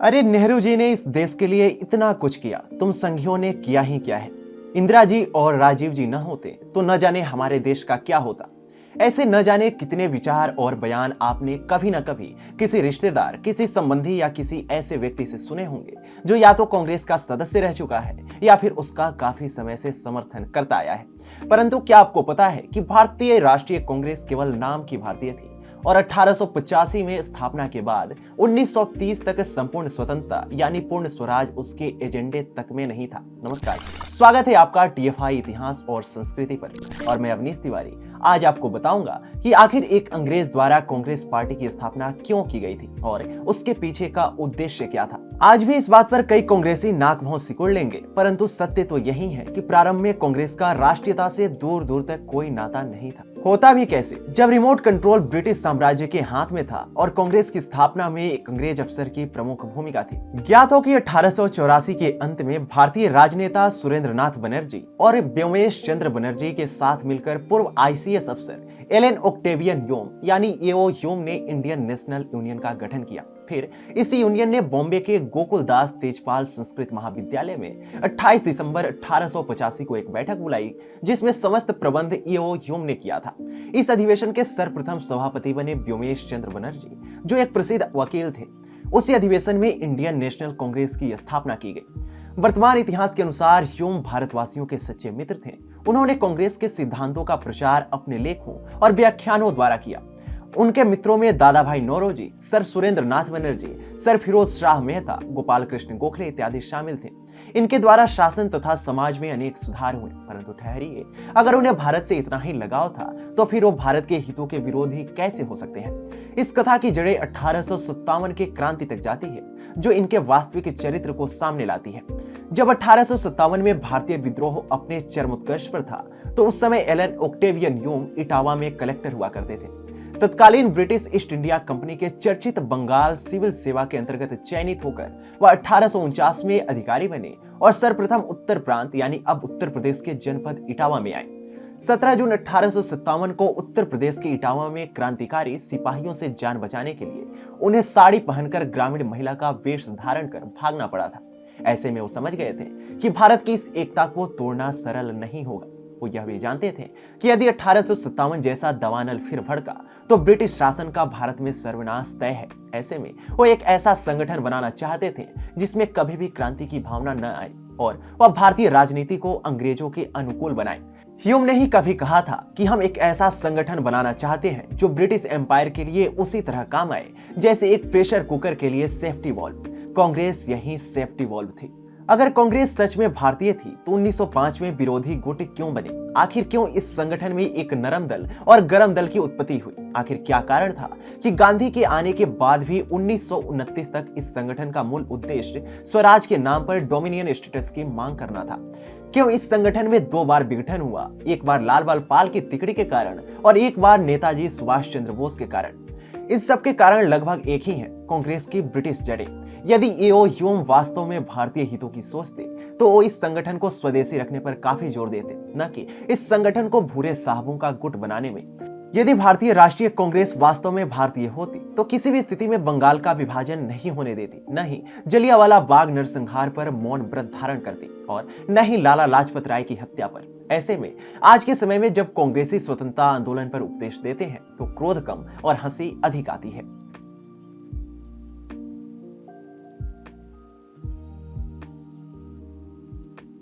अरे नेहरू जी ने इस देश के लिए इतना कुछ किया, तुम संघियों ने किया ही क्या है। इंदिरा जी और राजीव जी न होते तो न जाने हमारे देश का क्या होता। ऐसे न जाने कितने विचार और बयान आपने कभी न कभी किसी रिश्तेदार, किसी संबंधी या किसी ऐसे व्यक्ति से सुने होंगे जो या तो कांग्रेस का सदस्य रह चुका है या फिर उसका काफी समय से समर्थन करता आया है। परंतु क्या आपको पता है कि भारतीय राष्ट्रीय कांग्रेस केवल नाम की भारतीय थी और 1885 में स्थापना के बाद 1930 तक संपूर्ण स्वतंत्रता यानी पूर्ण स्वराज उसके एजेंडे तक में नहीं था। नमस्कार, स्वागत है आपका टीएफआई इतिहास और संस्कृति पर और मैं अवनीश तिवारी। आज आपको बताऊंगा कि आखिर एक अंग्रेज द्वारा कांग्रेस पार्टी की स्थापना क्यों की गई थी और उसके पीछे का उद्देश्य क्या था। आज भी इस बात पर कई कांग्रेसी नाक भौं सिकुड़ लेंगे, परंतु सत्य तो यही है कि प्रारंभ में कांग्रेस का राष्ट्रीयता से दूर दूर तक कोई नाता नहीं था। होता भी कैसे, जब रिमोट कंट्रोल ब्रिटिश साम्राज्य के हाथ में था और कांग्रेस की स्थापना में एक अंग्रेज अफसर की प्रमुख भूमिका थी। ज्ञात हो कि 1884 के अंत में भारतीय राजनेता सुरेंद्रनाथ बनर्जी और व्योमेश चंद्र बनर्जी के साथ मिलकर पूर्व आईसीएस अफसर एलन ओक्टेवियन ह्यूम यानी एओ ह्यूम ने इंडियन नेशनल यूनियन का गठन किया। फिर इसी यूनियन ने बॉम्बे के गोकुलदास तेजपाल संस्कृत महाविद्यालय में 28 दिसंबर 1885 को एक बैठक बुलाई जिसमें समस्त प्रबंध एओ ह्यूम ने किया था। इस अधिवेशन के सर्वप्रथम सभापति बने व्योमेश चंद्र बनर्जी जो एक प्रसिद्ध वकील थे। उसी अधिवेशन में इंडियन नेशनल कांग्रेस की स्थापना की गई। वर्तमान इतिहास के अनुसार ह्यूम भारतवासियों के सच्चे मित्र थे। उन्होंने कांग्रेस के सिद्धांतों का प्रचार अपने लेखों और व्याख्यानों द्वारा किया। उनके मित्रों में दादा भाई नौरोजी, सर सुरेंद्र नाथ बनर्जी, सर फिरोज शाह मेहता, गोपाल कृष्ण गोखले इत्यादि शामिल थे। इनके द्वारा शासन तथा समाज में अनेक सुधार हुए। परंतु ठहरिए, अगर उन्हें भारत से इतना ही लगाव था तो फिर वो भारत के हितों के विरोधी कैसे हो सकते हैं। इस कथा की जड़ें 1857 के क्रांति तक जाती है जो इनके वास्तविक चरित्र को सामने लाती है। जब 1857 में भारतीय विद्रोह अपने चरमोत्कर्ष पर था तो उस समय एलन ओक्टेवियन ह्यूम इटावा में कलेक्टर हुआ करते थे। तत्कालीन ब्रिटिश ईस्ट इंडिया कंपनी के चर्चित बंगाल सिविल सेवा के अंतर्गत चयनित होकर वह 1849 में अधिकारी बने और सर्वप्रथम उत्तर प्रांत यानी अब उत्तर प्रदेश के जनपद इटावा में आए। 17 जून 1857 को उत्तर प्रदेश के इटावा में क्रांतिकारी सिपाहियों से जान बचाने के लिए उन्हें साड़ी पहनकर ग्रामीण महिला का वेश धारण कर भागना पड़ा था। ऐसे में वो समझ गए थे कि भारत की इस एकता को तोड़ना सरल नहीं होगा। वो यह भी जानते थे कि यदि 1857 जैसा दावानल फिर भड़का तो ब्रिटिश शासन का भारत में सर्वनाश तय है। ऐसे में वो एक ऐसा संगठन बनाना चाहते थे जिसमें कभी भी क्रांति की भावना न आए और वह भारतीय राजनीति को अंग्रेजों के अनुकूल बनाए। ह्यूम ने ही कभी कहा था कि हम एक ऐसा संगठन बनाना चाहते हैं जो ब्रिटिश एम्पायर के लिए उसी तरह काम आए जैसे एक प्रेशर कुकर के लिए सेफ्टी वॉल्व। कांग्रेस यही सेफ्टी वॉल्व थी। अगर कांग्रेस सच में भारतीय थी तो 1905 में विरोधी गुट क्यों बने? आखिर क्यों इस संगठन में एक नरम दल और गरम दल की उत्पत्ति हुई? आखिर क्या कारण था कि गांधी के आने के बाद भी 1929 तक इस संगठन का मूल उद्देश्य स्वराज के नाम पर डोमिनियन स्टेटस की मांग करना था? क्यों इस संगठन में दो बार विघटन हुआ, एक बार लाल बाल पाल की तिकड़ी के कारण और एक बार नेताजी सुभाष चंद्र बोस के कारण? इस सब के कारण लगभग एक ही है, कांग्रेस की ब्रिटिश जड़ें। यदि एओ ह्यूम वास्तव में भारतीय हितों की सोचते तो वो इस संगठन को स्वदेशी रखने पर काफी जोर देते, न कि इस संगठन को भूरे साहबों का गुट बनाने में। यदि भारतीय राष्ट्रीय कांग्रेस वास्तव में भारतीय होती तो किसी भी स्थिति में बंगाल का विभाजन नहीं होने देती, न ही जलियांवाला बाग नरसंहार पर मौन व्रत धारण करती और न ही लाला लाजपत राय की हत्या पर। ऐसे में आज के समय में जब कांग्रेसी स्वतंत्रता आंदोलन पर उपदेश देते हैं तो क्रोध कम और हंसी अधिक आती है।